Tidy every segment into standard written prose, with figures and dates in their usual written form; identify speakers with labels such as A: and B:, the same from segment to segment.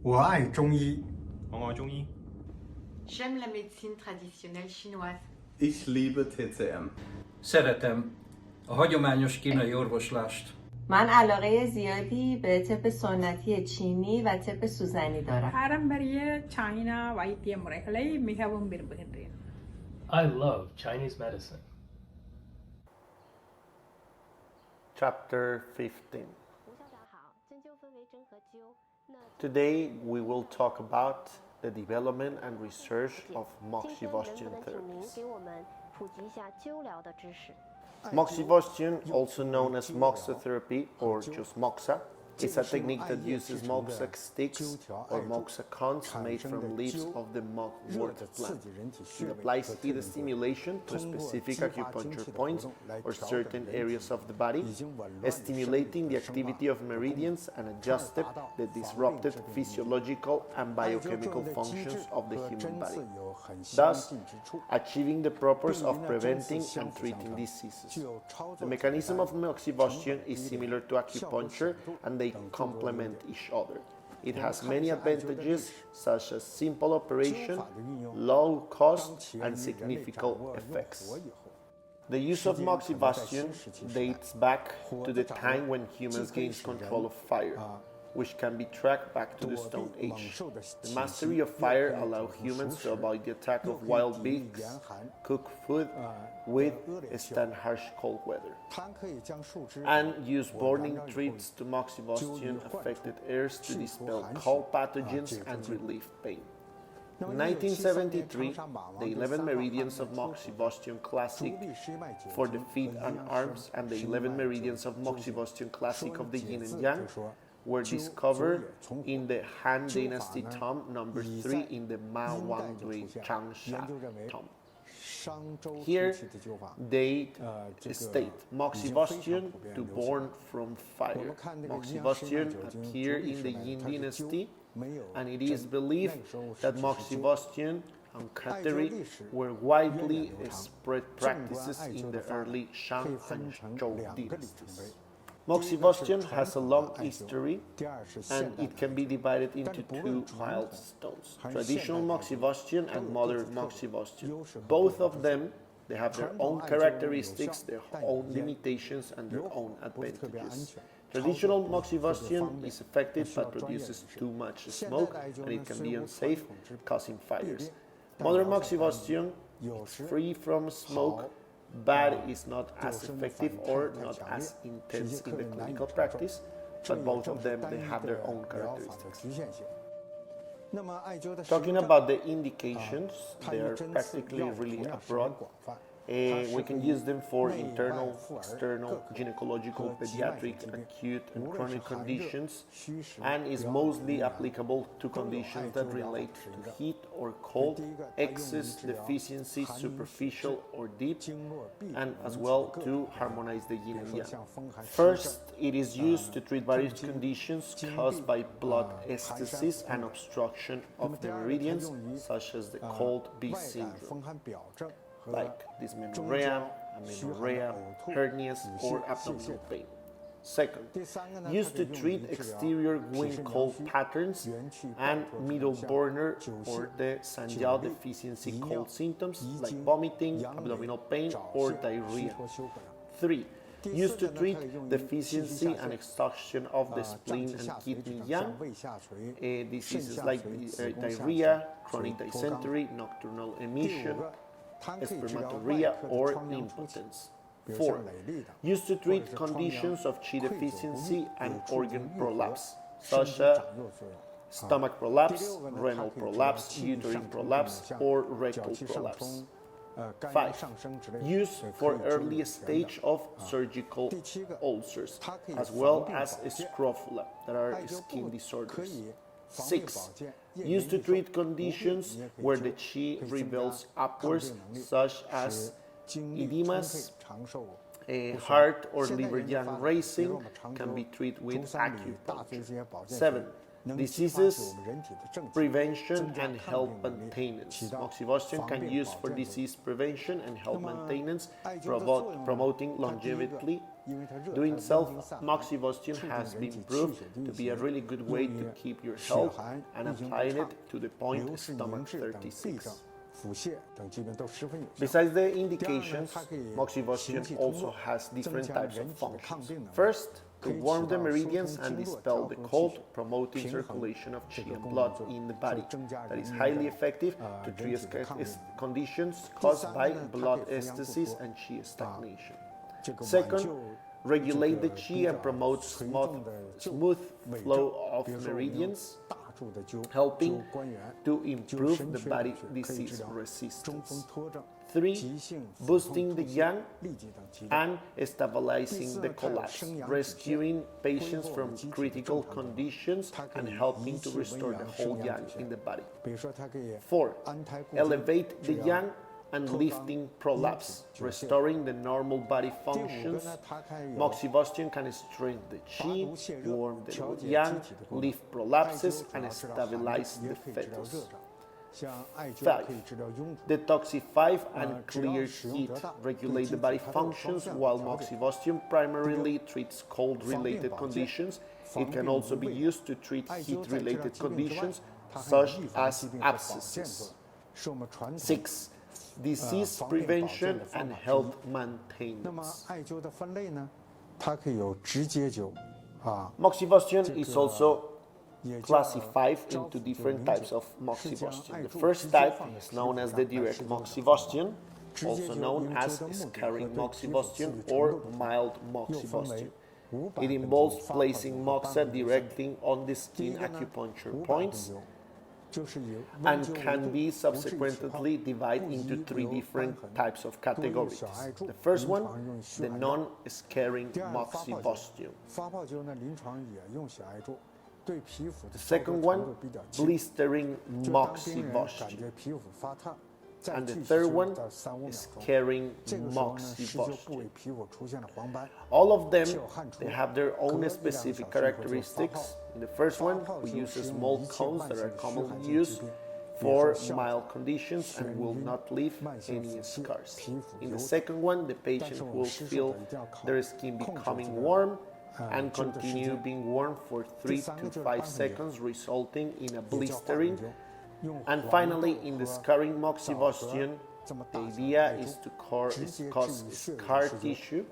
A: 我爱中医。
B: 我愛中醫。
C: J'aime la médecine traditionnelle chinoise.
D: Ich liebe TCM.
E: Szeretem a hagyományos kínai orvoslást.
F: من علاقه زیادی به طب سنتی چینی و طب سوزنی دارم.
G: பாரம்பரிய China வைத்திய முறைகளை மிகவும் விரும்புகின்றேன்.
H: I love Chinese medicine.
I: Chapter 15. Today we will talk about the development and research of Moxibustion therapies. Moxibustion, also known as Moxa therapy or just Moxa, is a technique that uses moxa sticks or moxa cones made from leaves of the mugwort plant. It applies either stimulation to specific acupuncture points or certain areas of the body, stimulating the activity of meridians and adjusted the disrupted physiological and biochemical functions of the human body, thus achieving the purpose of preventing and treating diseases. The mechanism of Moxibustion is similar to acupuncture and they complement each other. It has many advantages such as simple operation, low cost, and significant effects. The use of Moxibustion dates back to the time when humans gained control of fire, which can be tracked back to the Stone Age. The mastery of fire allowed humans to avoid the attack of wild beasts, cook food, withstand harsh cold weather, and use burning treats to Moxibustion affected areas to dispel cold pathogens and relieve pain. In 1973, the 11 meridians of Moxibustion Classic for the feet and arms and the 11 meridians of Moxibustion Classic of the yin and yang were discovered in the Han Dynasty tomb number 3 in the Ma Wangdui Changsha tomb. Here they state Moxibustion to born from fire. Moxibustion appeared in the Yin Dynasty, and it is believed that Moxibustion and Kateri were widely spread practices in the early Shang and Zhou dynasties. Moxibustion has a long history and it can be divided into two milestones, traditional Moxibustion and modern Moxibustion. Both of them, they have their own characteristics, their own limitations and their own advantages. Traditional Moxibustion is effective but produces too much smoke and it can be unsafe, causing fires. Modern Moxibustion is free from smoke but is not as effective or not as intense in the clinical practice, but both of them, they have their own characteristics. Talking about the indications, they are practically really broad. We can use them for internal, external, gynecological, pediatric, acute, and chronic conditions, and is mostly applicable to conditions that relate to heat or cold, excess, deficiency, superficial or deep, and as well to harmonize the yin and yang. First, it is used to treat various conditions caused by blood stasis and obstruction of the meridians, such as the cold bee syndrome, like dysmenorrhea, amenorrhea, hernias, or abdominal pain. Second, used to treat exterior wind cold patterns and middle burner or the Sanjiao deficiency cold symptoms like vomiting, abdominal pain, or diarrhea. 3. Used to treat deficiency and exhaustion of the spleen and kidney yang, diseases like diarrhea, chronic dysentery, nocturnal emission, spermatorrhea, or impotence. 4. Used to treat conditions of Qi deficiency and organ prolapse, such as stomach prolapse, renal prolapse, uterine prolapse, or rectal prolapse. 5. Used for early stage of surgical ulcers, as well as scrofula, that are skin disorders. 6. Used to treat conditions where the qi rebels upwards, such as edemas, heart or liver yang raising, can be treated with acupuncture. 7. Diseases, prevention and health maintenance. Moxibustion can use for disease prevention and health maintenance, promoting longevity. Doing self-moxibustion has been proved to be a really good way to keep your health, and applying it to the point stomach 36. Besides the indications, Moxibustion also has different types of functions. First, to warm the meridians and dispel the cold, promoting circulation of qi and blood in the body. That is highly effective to treat conditions caused by blood stasis and qi stagnation. Second, regulate the qi and promote smooth flow of meridians, helping to improve the body disease resistance. 3. Boosting the yang and stabilizing the collapse, rescuing patients from critical conditions and helping to restore the whole yang in the body. 4. Elevate the yang and lifting prolapse, restoring the normal body functions. Moxibustion can strengthen the qi, warm the yang, lift prolapses, and stabilize the fetus. 5. Detoxify and clear heat, regulate the body functions, while Moxibustion primarily treats cold-related conditions. It can also be used to treat heat-related conditions, such as abscesses. 6. Disease prevention and health maintenance. Moxibustion is also classified into different types of Moxibustion. The first type is known as the direct Moxibustion, also known as scarring Moxibustion or mild Moxibustion. It involves placing moxa directly on the skin acupuncture points and can be subsequently divided into 3 different types of categories. The first one, the non-scarring Moxibustion. The second one, blistering Moxibustion. And the third one is scarring Moxibustion. All of them, they have their own specific characteristics. In the first one, we use small cones that are commonly used for mild conditions and will not leave any scars. In the second one, the patient will feel their skin becoming warm and continue being warm for 3 to 5 seconds, resulting in a blistering. And finally, in the scarring Moxibustion, the idea is to cause scar tissue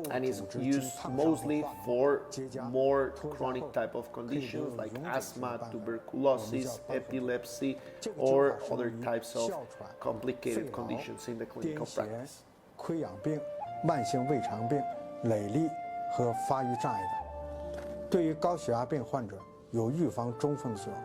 I: and is used mostly for more chronic type of conditions like asthma, tuberculosis, epilepsy, or other types of complicated conditions in the clinical practice.
A: 溃疡病、慢性胃肠病、累粒和发育障碍等，对于高血压病患者有预防中风的作用。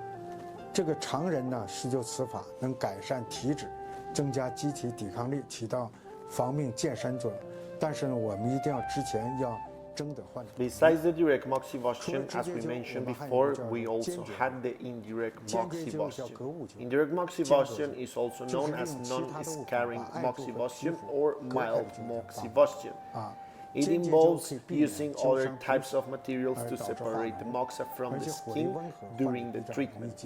A: 这个常人呢施灸此法能改善体质，增加机体抵抗力，起到防病健身作用。但是呢，我们一定要之前要征得患者。
I: Besides the direct Moxibustion, as we mentioned before, we also had the indirect Moxibustion. Indirect Moxibustion is also known as non-scarring Moxibustion or mild Moxibustion. It involves using other types of materials to separate the moxa from the skin during the treatment.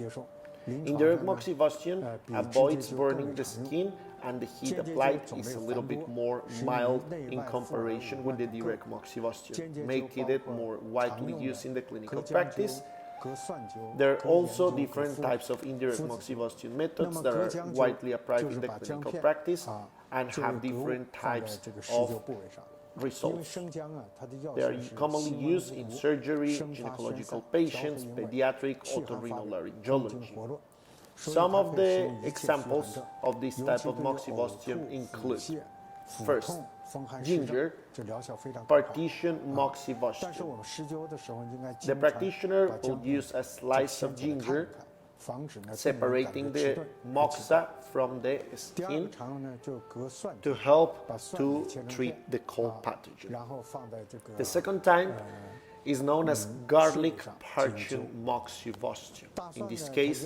I: Indirect Moxibustion avoids burning the skin, and the heat applied is a little bit more mild in comparison with the direct Moxibustion, making it more widely used in the clinical practice. There are also different types of indirect Moxibustion methods that are widely applied in the clinical practice and have different types of results. They are commonly used in surgery, gynecological patients, pediatric, otorhinolaryngology. Some of the examples of this type of Moxibustion include: first, ginger, partition Moxibustion. The practitioner will use a slice of ginger, separating the moxa from the skin to help to treat the cold pathogen. The second time is known as garlic partition Moxibustion. In this case,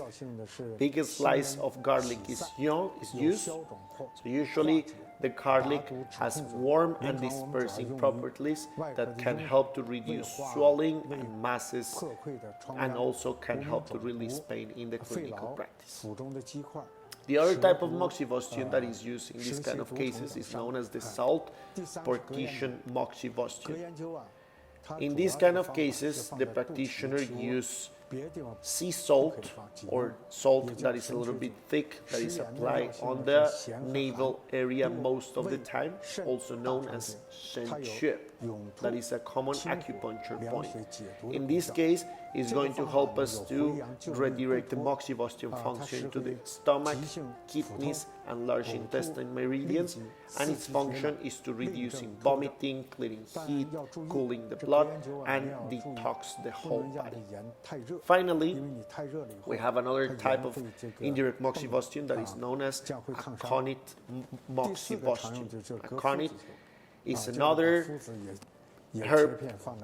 I: biggest slice of garlic is used. So usually The garlic has warm and dispersing properties that can help to reduce swelling and masses and also can help to release pain in the clinical practice. The other type of Moxibustion that is used in this kind of cases is known as the salt partition Moxibustion. In these kind of cases, the practitioner uses sea salt or salt that is a little bit thick that is applied on the navel area most of the time, also known as shen xue. That is a common acupuncture point. In this case, it's going to help us to redirect the Moxibustion function to the stomach, kidneys, and large intestine meridians, and its function is to reducing vomiting, clearing heat, cooling the blood, and detox the whole body. Finally, we have another type of indirect Moxibustion that is known as aconite Moxibustion. Aconite is another herb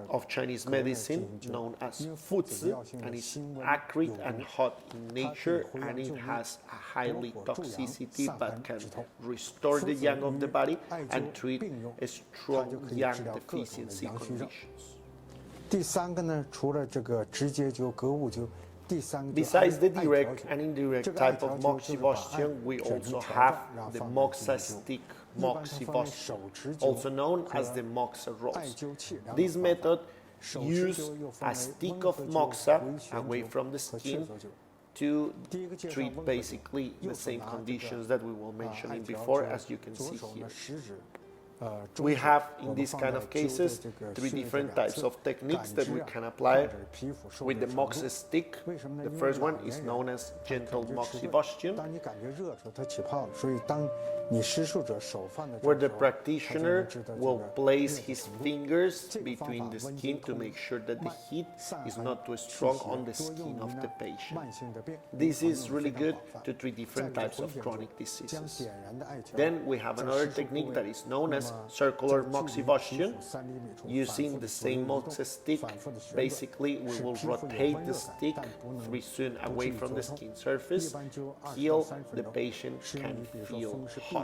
I: of Chinese medicine known as fuzi, and it's acrid and hot in nature, and it has a highly toxicity but can restore the yang of the body and treat a strong yang deficiency conditions. Besides the direct and indirect type of Moxibustion, we also have the Moxa stick Moxibustion, also known as the Moxa rolls. This method uses a stick of Moxa away from the skin to treat basically the same conditions that we were mentioning before, as you can see here. We have, in these kind of cases, three different types of techniques that we can apply with the Moxa stick. The first one is known as gentle Moxibustion, where the practitioner will place his fingers between the skin to make sure that the heat is not too strong on the skin of the patient. This is really good to treat different types of chronic diseases. Then we have another technique that is known as circular Moxibustion, using the same Moxa stick. Basically, we will rotate the stick 3 soon away from the skin surface till the patient can feel hot.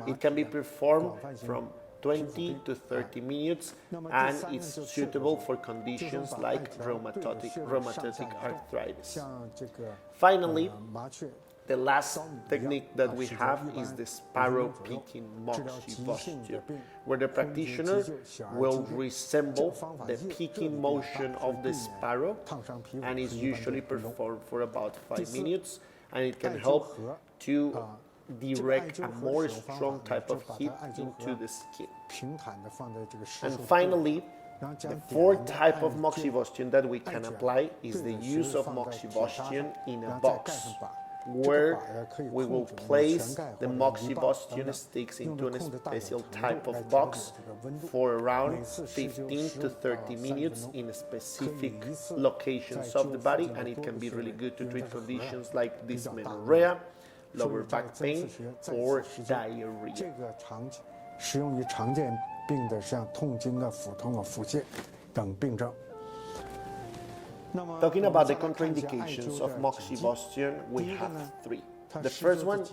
I: It can be performed from 20 to 30 minutes, and it's suitable for conditions like rheumatic arthritis. Finally, the last technique that we have is the sparrow picking Moxibustion, where the practitioner will resemble the picking motion of the sparrow, and is usually performed for about 5 minutes, and it can help to direct a more strong type of heat into the skin. And finally, the fourth type of Moxibustion that we can apply is the use of Moxibustion in a box, where we will place the Moxibustion sticks into a special type of box for around 15 to 30 minutes in specific locations of the body, and it can be really good to treat conditions like dysmenorrhea, lower back pain, or diarrhea. Talking about the contraindications of Moxibustion, we have 3. The first one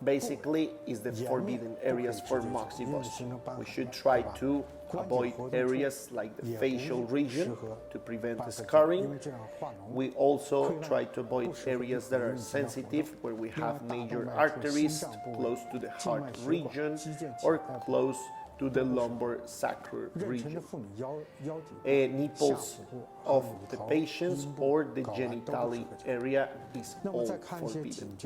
I: basically is the forbidden areas for Moxibustion. We should try to avoid areas like the facial region to prevent the scarring. We also try to avoid areas that are sensitive, where we have major arteries close to the heart region or close to the lumbar sacral region. Nipples of the patients or the genitalia area is all forbidden.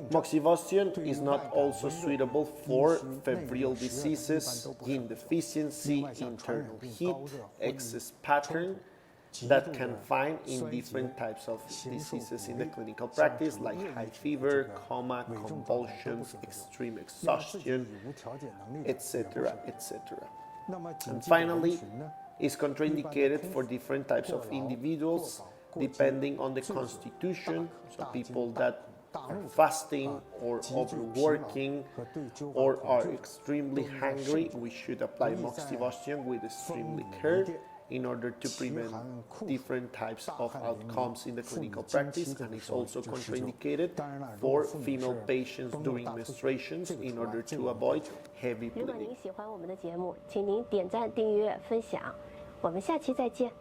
I: Moxibustion is not also suitable for febrile diseases, gene deficiency, internal heat, excess pattern, that can find in different types of diseases in the clinical practice, like high fever, coma, convulsions, extreme exhaustion, etc., etc. And finally, is contraindicated for different types of individuals depending on the constitution. So people that are fasting or overworking or are extremely hungry, we should apply Moxibustion with extremely care. in order to prevent different types of outcomes in the clinical practice, and it's also contraindicated for female patients during menstruations in order to avoid heavy
B: 如果
I: bleeding.
B: 您喜欢我们的节目，请您点赞、订阅、分享。我们下期再见。